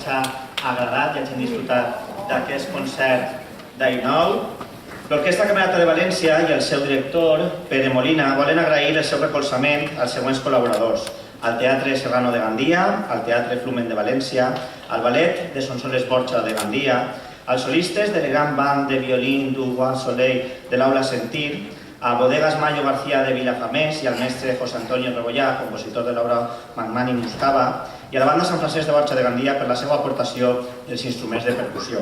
hagi agradat i hagin disfrutat d'aquest concert d'Ainou. L'Orquestra Camerata de València i el seu director, Pere Molina, volen agrair el seu recolzament als següents col·laboradors: al Teatre Serrano de Gandia, al Teatre Flumen de València, al Ballet de Sonsoles Borja de Gandia, als solistes de l'Elegant Band de Violín du Bois Soleil de l'Aula Sentir, a Bodegas Mayo García de Vilafamés i al mestre José Antonio Rebollà, compositor de l'obra Magnànimus Cava, i a la banda Sant Francesc de Borja de Gandia per la seva aportació dels instruments de percussió.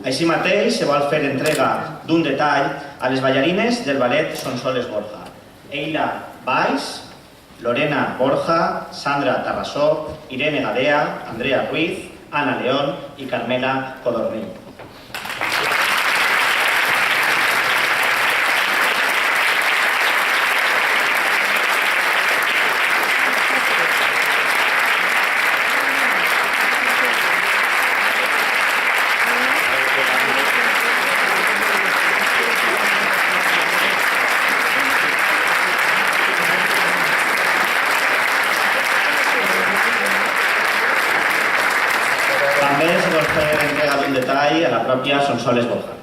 Així mateix, se vol fer entrega d'un detall a les ballarines del ballet Sonsoles Borja: Eila Valls, Lorena Borja, Sandra Tarrasó, Irene Gadea, Andrea Ruiz, Ana León i Carmela Codornill. També se vol fer entrega d'un detall a la pròpia Sonsoles Borja.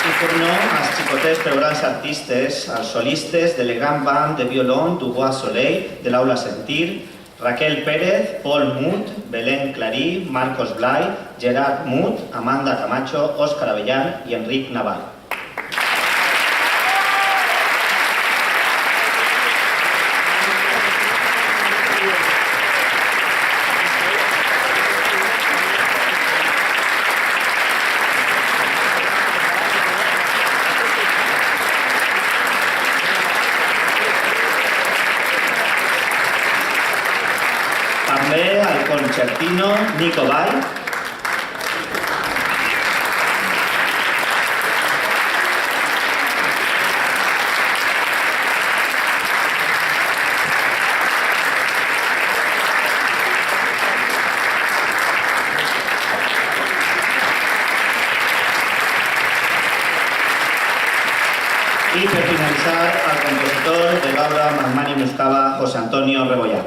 I per no, als xicotets però grans artistes, als solistes de l'Elegant Band de Violon du Bois Soleil de l'Aula Sentir, Raquel Pérez, Paul Mut, Belén Clarí, Marcos Blay, Gerard Mut, Amanda Camacho, Òscar Avellán i Enric Naval. També al concertino Nico Vall, i per finalitzar al compositor de l'obra Magnànimus Cava, José Antonio Rebollà.